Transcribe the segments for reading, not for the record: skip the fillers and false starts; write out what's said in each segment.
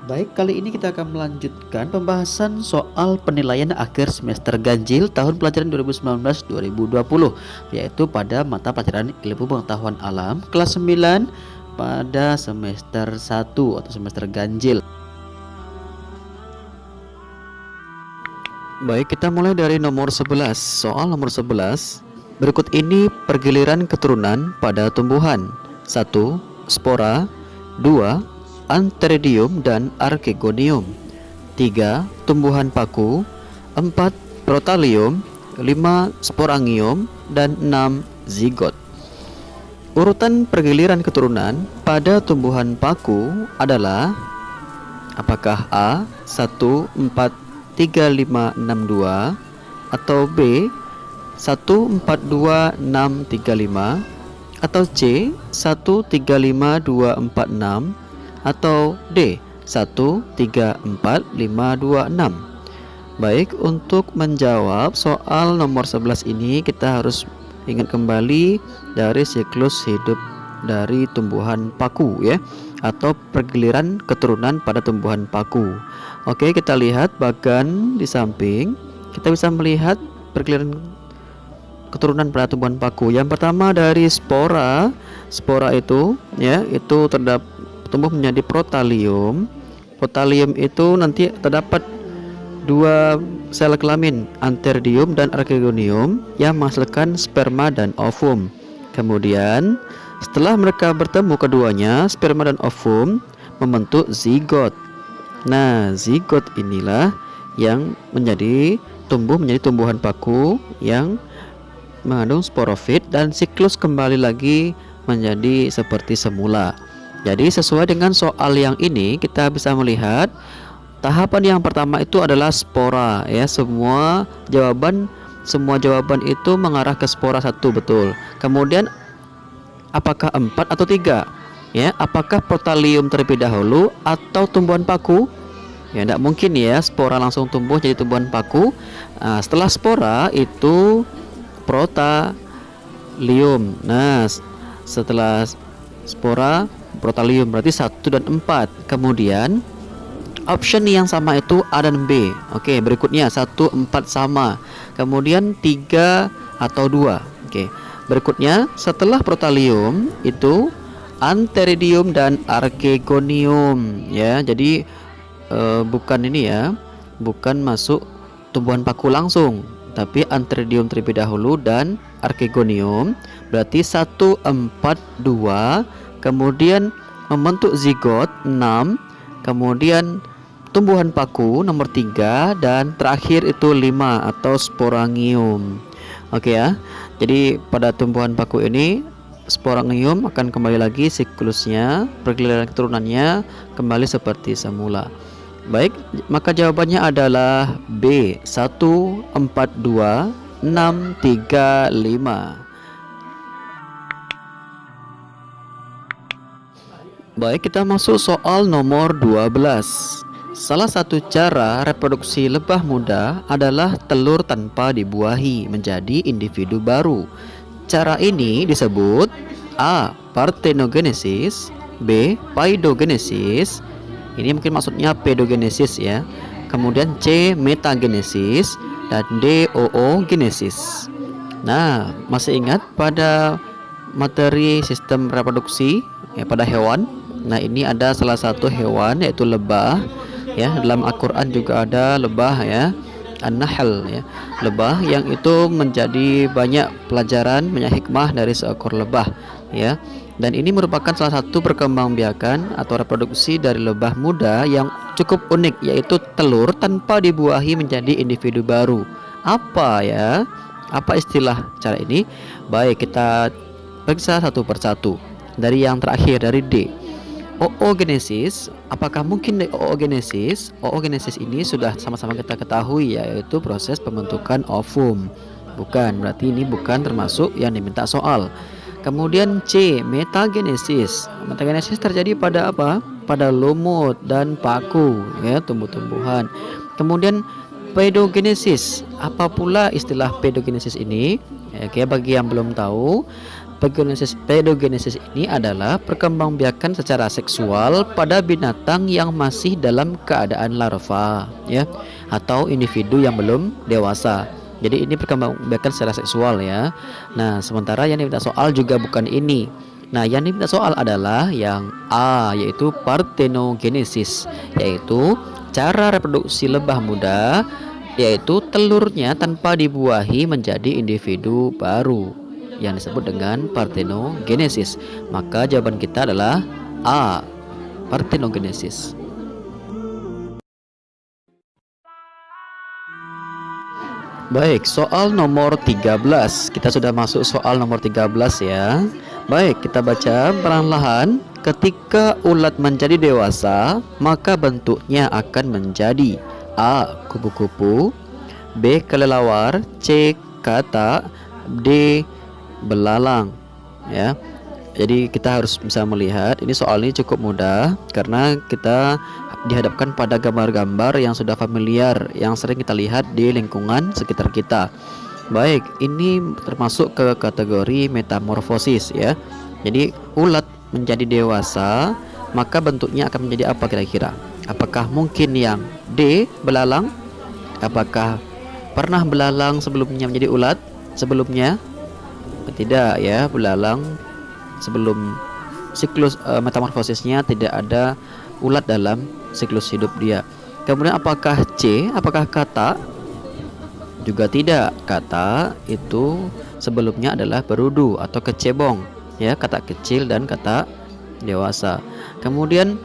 Baik, kali ini kita akan melanjutkan pembahasan soal penilaian akhir semester ganjil tahun pelajaran 2019-2020, yaitu pada mata pelajaran ilmu pengetahuan alam kelas 9 pada semester 1 atau semester ganjil. Baik, kita mulai dari nomor 11. Soal nomor 11. Berikut ini pergiliran keturunan pada tumbuhan. 1. Spora. 2. Antheridium dan Archegonium. 3. Tumbuhan paku. 4. Protalium. 5. Sporangium. Dan 6. Zigot. Urutan pergiliran keturunan pada tumbuhan paku adalah: apakah A 1, 4, 3, 5, 6, 2, atau B 1, 4, 2, 6, 3, 5, atau C 1, 3, 5, 2, 4, 6, atau D 1, 3, 4, 5, 2, 6. Baik, untuk menjawab soal nomor 11 ini kita harus ingat kembali dari siklus hidup dari tumbuhan paku ya, atau pergiliran keturunan pada tumbuhan paku. Oke, kita lihat bagian di samping. Kita bisa melihat pergiliran keturunan pada tumbuhan paku. Yang pertama dari spora. Spora itu ya, itu tumbuh menjadi protalium. Protalium itu nanti terdapat dua sel kelamin, Antheridium dan Archegonium, yang menghasilkan sperma dan ovum. Kemudian setelah mereka bertemu keduanya, sperma dan ovum membentuk zigot. Nah, zigot inilah yang tumbuh menjadi tumbuhan paku yang mengandung sporofit, dan siklus kembali lagi menjadi seperti semula. Jadi sesuai dengan soal yang ini, kita bisa melihat tahapan yang pertama itu adalah spora ya. Semua jawaban itu mengarah ke spora 1, betul. Kemudian apakah 4 atau 3? Ya, apakah protalium terlebih dahulu atau tumbuhan paku? Ya, tidak mungkin ya spora langsung tumbuh jadi tumbuhan paku. Setelah spora itu protalium. Nah, setelah spora protalium, berarti 1 dan 4. Kemudian option yang sama itu A dan B. Oke, berikutnya 1, 4 sama. Kemudian 3 atau 2. Oke. Berikutnya setelah protalium itu Antheridium dan Archegonium ya. Jadi bukan ini ya, bukan masuk tumbuhan paku langsung, tapi Antheridium terlebih dahulu dan Archegonium. Berarti 1, 4, 2, kemudian membentuk zigot 6, kemudian tumbuhan paku nomor 3, dan terakhir itu 5 atau sporangium. Oke ya. Jadi pada tumbuhan paku ini sporangium akan kembali lagi siklusnya, pergiliran keturunannya kembali seperti semula. Baik, maka jawabannya adalah B 1, 4, 2, 6, 3, 5. Baik, kita masuk soal nomor 12. Salah satu cara reproduksi lebah muda adalah telur tanpa dibuahi menjadi individu baru. Cara ini disebut A. Parthenogenesis, B. Paidogenesis. Ini mungkin maksudnya pedogenesis ya. Kemudian C. Metagenesis, dan D. Oogenesis. Nah, masih ingat pada materi sistem reproduksi ya pada hewan? Nah, ini ada salah satu hewan yaitu lebah ya. Dalam Al-Quran juga ada lebah ya, An-Nahl ya, lebah yang itu menjadi banyak pelajaran, banyak hikmah dari seekor lebah ya. Dan ini merupakan salah satu perkembangbiakan atau reproduksi dari lebah muda yang cukup unik, yaitu telur tanpa dibuahi menjadi individu baru. Apa ya? Apa istilah cara ini? Baik, kita periksa satu persatu. Dari yang terakhir, dari D, oogenesis. Apakah mungkin oogenesis? Oogenesis ini sudah sama-sama kita ketahui, yaitu proses pembentukan ovum. Bukan, berarti ini bukan termasuk yang diminta soal. Kemudian C, metagenesis. Metagenesis terjadi pada apa? Pada lumut dan paku ya, tumbuh-tumbuhan. Kemudian pedogenesis. Apa pula istilah pedogenesis ini? Oke, bagi yang belum tahu, pedogenesis ini adalah perkembangbiakan secara seksual pada binatang yang masih dalam keadaan larva, ya, atau individu yang belum dewasa. Jadi ini perkembangbiakan secara seksual ya. Nah, sementara yang diminta soal juga bukan ini. Nah, yang diminta soal adalah yang A, yaitu parthenogenesis, yaitu cara reproduksi lebah muda, yaitu telurnya tanpa dibuahi menjadi individu baru yang disebut dengan parthenogenesis. Maka jawaban kita adalah A, parthenogenesis. Baik, soal nomor 13. Kita sudah masuk soal nomor 13 ya. Baik, kita baca perlahan. Ketika ulat menjadi dewasa, maka bentuknya akan menjadi A, kupu-kupu, B, kelelawar, C, katak, D, belalang, ya. Jadi kita harus bisa melihat ini soal ini cukup mudah karena kita dihadapkan pada gambar-gambar yang sudah familiar, yang sering kita lihat di lingkungan sekitar kita. Baik, ini termasuk ke kategori metamorfosis ya. Jadi ulat menjadi dewasa, maka bentuknya akan menjadi apa kira-kira? Apakah mungkin yang D, belalang? Apakah pernah belalang sebelumnya menjadi ulat sebelumnya? Tidak ya, belalang sebelum siklus metamorfosisnya tidak ada ulat dalam siklus hidup dia. Kemudian apakah C, apakah katak? Juga tidak. Katak itu sebelumnya adalah berudu atau kecebong ya, katak kecil dan katak dewasa. Kemudian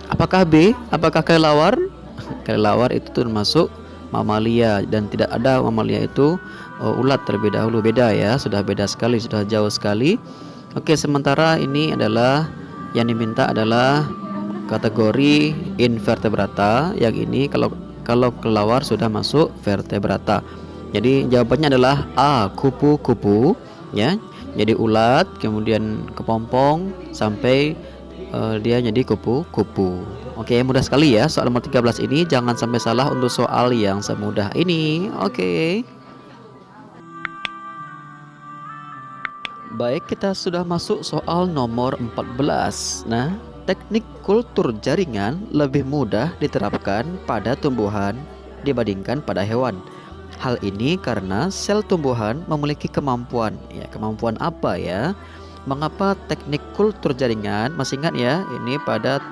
apakah B, apakah kelelawar? Kelelawar itu termasuk mamalia dan tidak ada mamalia itu ulat terlebih dahulu, beda ya, sudah beda sekali, sudah jauh sekali. Oke, sementara ini adalah yang diminta adalah kategori invertebrata. Yang ini kalau kelelawar sudah masuk vertebrata. Jadi jawabannya adalah A, kupu-kupu ya. Jadi ulat, kemudian kepompong sampai dia jadi kupu-kupu. Oke, mudah sekali ya soal nomor 13 ini. Jangan sampai salah untuk soal yang semudah ini. Oke. Baik, kita sudah masuk soal nomor 14. Nah, teknik kultur jaringan lebih mudah diterapkan pada tumbuhan dibandingkan pada hewan. Hal ini karena sel tumbuhan memiliki kemampuan. Ya, kemampuan apa ya? Mengapa teknik kultur jaringan? Masih ingat ya, ini pada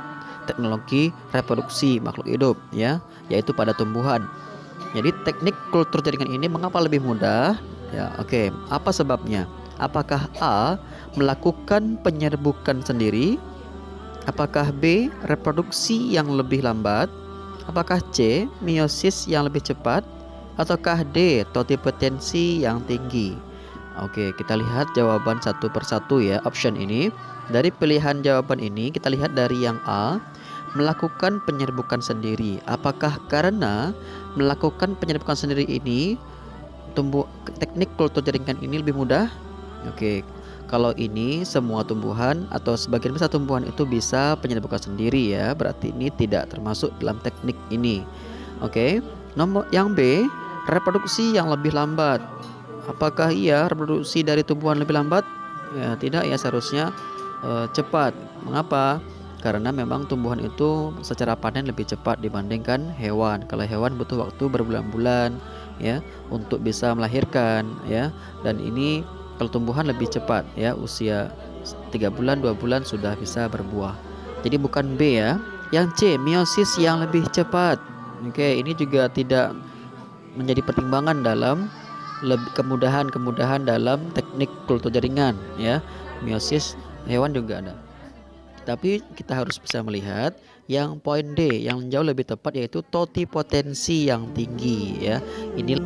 teknologi reproduksi makhluk hidup ya, yaitu pada tumbuhan. Jadi teknik kultur jaringan ini mengapa lebih mudah? Ya, oke. Apa sebabnya? Apakah A, melakukan penyerbukan sendiri? Apakah B, reproduksi yang lebih lambat? Apakah C, meiosis yang lebih cepat? Ataukah D, totipotensi yang tinggi? Oke, kita lihat jawaban satu persatu ya, option ini. Dari pilihan jawaban ini kita lihat dari yang A, melakukan penyerbukan sendiri. Apakah karena melakukan penyerbukan sendiri ini teknik kultur jaringan ini lebih mudah? Oke, kalau ini semua tumbuhan atau sebagian besar tumbuhan itu bisa penyerbukan sendiri ya, berarti ini tidak termasuk dalam teknik ini. Oke, nomor yang B, reproduksi yang lebih lambat. Apakah iya reproduksi dari tumbuhan lebih lambat? Ya, tidak ya, seharusnya cepat. Mengapa? Karena memang tumbuhan itu secara panen lebih cepat dibandingkan hewan. Kalau hewan butuh waktu berbulan-bulan ya untuk bisa melahirkan ya, dan ini kalau tumbuhan lebih cepat ya, usia 3 bulan 2 bulan sudah bisa berbuah. Jadi bukan B ya. Yang C, meiosis yang lebih cepat. Oke, ini juga tidak menjadi pertimbangan dalam kemudahan dalam teknik kultur jaringan ya. Meiosis hewan juga ada. Tapi kita harus bisa melihat yang poin D yang jauh lebih tepat, yaitu totipotensi yang tinggi ya. Ini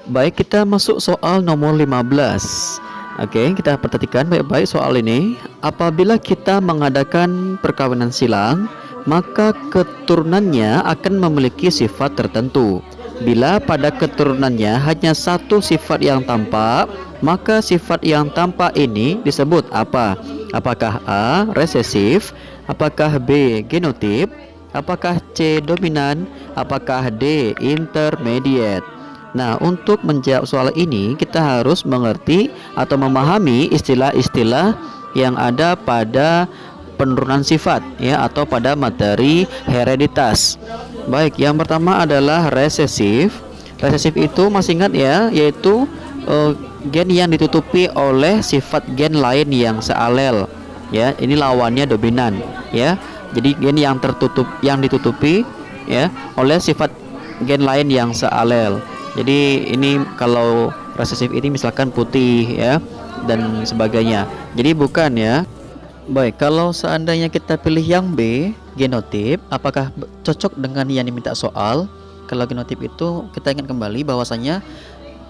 baik, kita masuk soal nomor 15. Oke, kita perhatikan baik-baik soal ini. Apabila kita mengadakan perkawinan silang, maka keturunannya akan memiliki sifat tertentu. Bila pada keturunannya hanya satu sifat yang tampak, maka sifat yang tampak ini disebut apa? Apakah A, resesif? Apakah B, genotip? Apakah C dominan? Apakah D intermediate? Nah, untuk menjawab soal ini kita harus mengerti atau memahami istilah-istilah yang ada pada penurunan sifat ya, atau pada materi hereditas. Baik, yang pertama adalah resesif. Resesif itu masih ingat ya, yaitu gen yang ditutupi oleh sifat gen lain yang sealel ya. Ini lawannya dominan ya. Jadi gen yang ditutupi ya oleh sifat gen lain yang sealel. Jadi ini kalau resesif ini misalkan putih ya dan sebagainya. Jadi bukan ya. Baik, kalau seandainya kita pilih yang B, genotip, apakah cocok dengan yang diminta soal? Kalau genotip itu kita ingat kembali bahwasanya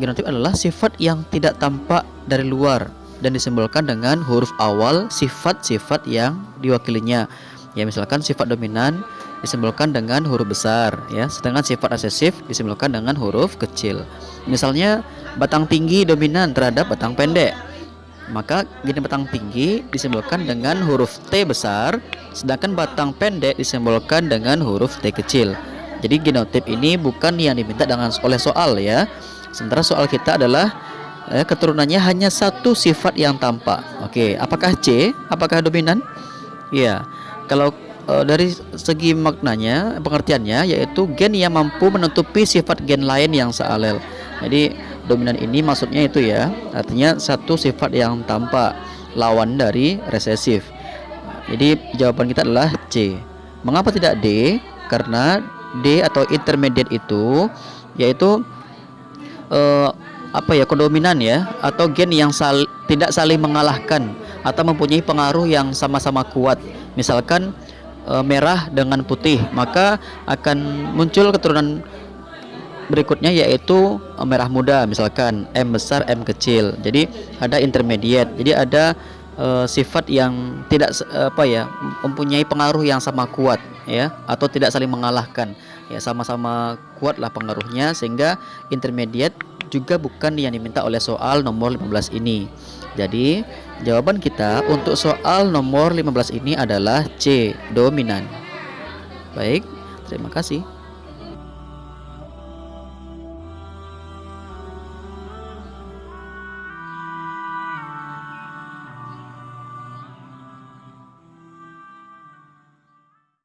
genotip adalah sifat yang tidak tampak dari luar dan disimbolkan dengan huruf awal sifat-sifat yang diwakilinya. Ya, misalkan sifat dominan disimbolkan dengan huruf besar ya, sedangkan sifat resesif disimbolkan dengan huruf kecil. Misalnya batang tinggi dominan terhadap batang pendek, maka geni batang tinggi disimbolkan dengan huruf T besar, sedangkan batang pendek disimbolkan dengan huruf T kecil. Jadi genotip ini bukan yang diminta oleh soal ya. Sementara soal kita adalah keturunannya hanya satu sifat yang tampak. Oke, apakah C? Apakah dominan? Ya, kalau dari segi maknanya, pengertiannya yaitu gen yang mampu menutupi sifat gen lain yang sealel. Jadi dominan ini maksudnya itu ya, artinya satu sifat yang tampak, lawan dari resesif. Jadi jawaban kita adalah C. Mengapa tidak D? Karena D atau intermediate itu yaitu kodominan ya, atau gen yang tidak saling mengalahkan atau mempunyai pengaruh yang sama-sama kuat. Misalkan merah dengan putih, maka akan muncul keturunan berikutnya yaitu merah muda, misalkan M besar M kecil. Jadi ada intermediate, jadi ada sifat yang tidak mempunyai pengaruh yang sama kuat ya, atau tidak saling mengalahkan ya, sama-sama kuatlah pengaruhnya, sehingga intermediate juga bukan yang diminta oleh soal nomor 15 ini. Jadi jawaban kita untuk soal nomor 15 ini adalah C dominan. Baik, terima kasih.